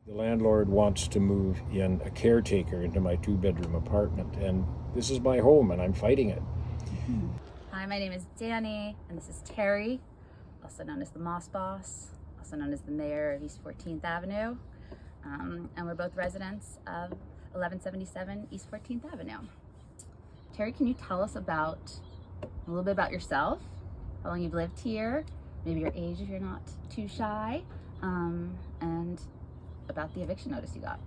The landlord wants to move in a caretaker into my 2-bedroom apartment, and this is my home, and I'm fighting it. Hi, my name is Dany, and this is Terry, also known as the Moss Boss, also known as the mayor of East 14th Avenue, and we're both residents of 1177 East 14th Avenue. Terry, can you tell us a little bit about yourself, how long you've lived here, maybe your age if you're not too shy, and about the eviction notice you got?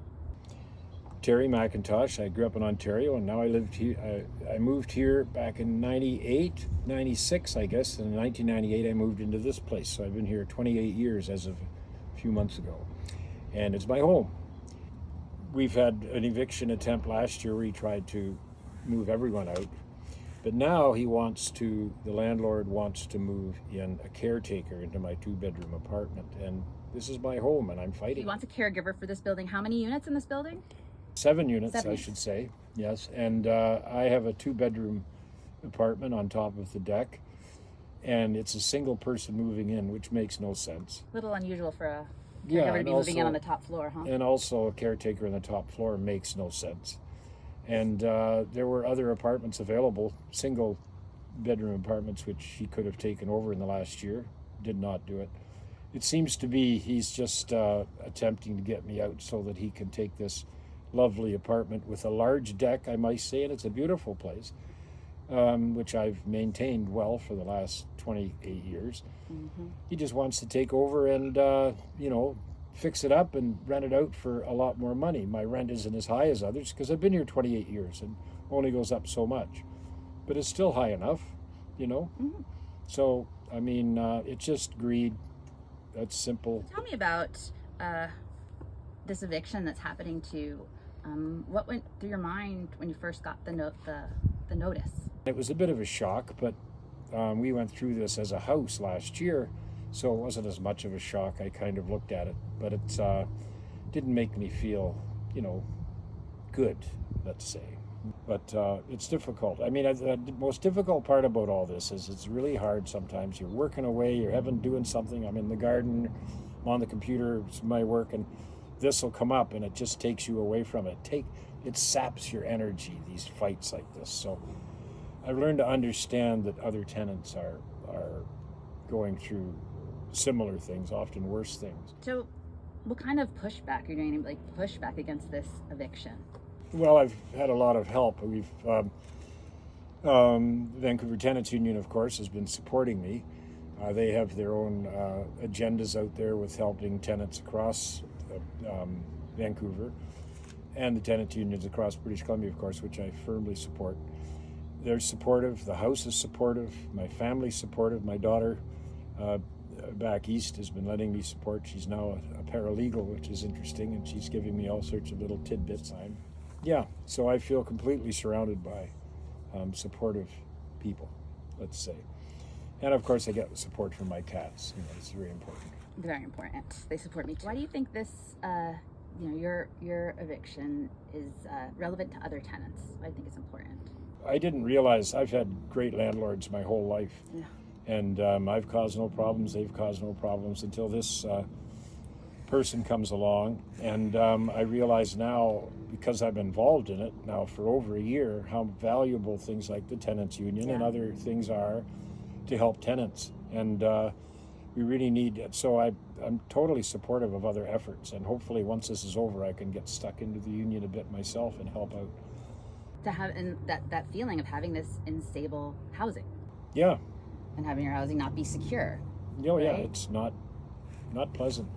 Terry McIntosh. I grew up in Ontario, and now I lived here. I moved here back in 98, 96, I guess. And in 1998, I moved into this place. So I've been here 28 years as of a few months ago. And it's my home. We've had an eviction attempt last year where he tried to move everyone out. But now the landlord wants to move in a caretaker into my 2-bedroom apartment. And this is my home, and I'm fighting. He wants a caregiver for this building. How many units in this building? 7 units, I should say, yes. And I have a 2-bedroom apartment on top of the deck, and it's a single person moving in, which makes no sense. A little unusual for a caregiver to be moving in on the top floor, huh? And also a caretaker on the top floor makes no sense. And there were other apartments available, single bedroom apartments, which he could have taken over in the last year, did not do it. It seems to be he's just attempting to get me out so that he can take this lovely apartment with a large deck, I might say, and it's a beautiful place, which I've maintained well for the last 28 years. Mm-hmm. He just wants to take over and, fix it up and rent it out for a lot more money. My rent isn't as high as others because I've been here 28 years and only goes up so much. But it's still high enough, Mm-hmm. So, it's just greed. That's simple. Tell me about this eviction that's happening to what went through your mind when you first got the notice? It was a bit of a shock, but we went through this as a house last year, so it wasn't as much of a shock. I kind of looked at it, but it didn't make me feel, good, let's say. But it's difficult. The most difficult part about all this is it's really hard sometimes. You're working away, you're doing something. I'm in the garden, I'm on the computer, it's my work, and this will come up and it just takes you away from it. It saps your energy, these fights like this. So I've learned to understand that other tenants are going through similar things, often worse things. So what kind of pushback are you doing, pushback against this eviction? Well, I've had a lot of help. We've Vancouver Tenants Union, of course, has been supporting me. They have their own agendas out there with helping tenants across Vancouver, and the tenant unions across British Columbia, of course, which I firmly support. They're supportive. The house is supportive. My family's supportive. My daughter back east has been letting me support. She's now a paralegal, which is interesting, and she's giving me all sorts of little tidbits. So I feel completely surrounded by supportive people, let's say. And of course, I get support from my cats. It's very important. Very important. They support me too. Why do you think this, your eviction is relevant to other tenants? Why do you think it's important? I didn't realize I've had great landlords my whole life. Yeah. And I've caused no problems. They've caused no problems until this person comes along. And I realize now, because I'm involved in it now for over a year, how valuable things like the Tenants Union and other things are to help tenants. And we really need it. So I'm totally supportive of other efforts. And hopefully once this is over, I can get stuck into the union a bit myself and help out. To have that feeling of having this unstable housing. Yeah. And having your housing not be secure. Oh, yeah, it's not pleasant.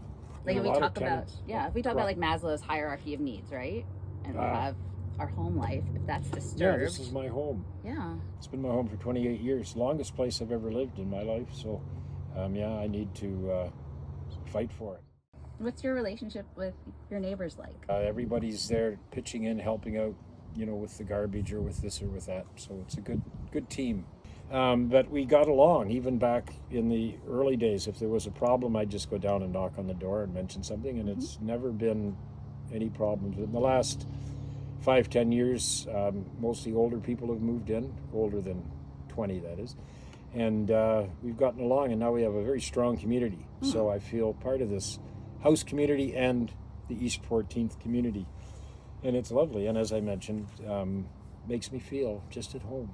Like if we talk about like Maslow's hierarchy of needs, right? And we have our home life, if that's disturbed. Yeah, this is my home. Yeah. It's been my home for 28 years, longest place I've ever lived in my life. So, I need to fight for it. What's your relationship with your neighbors like? Everybody's there pitching in, helping out, with the garbage or with this or with that. So it's a good team. But we got along, even back in the early days. If there was a problem, I'd just go down and knock on the door and mention something, and it's never been any problems. In the last 5-10 years, mostly older people have moved in, older than 20, that is. And we've gotten along, and now we have a very strong community. So I feel part of this house community and the East 14th community. And it's lovely, and as I mentioned, makes me feel just at home.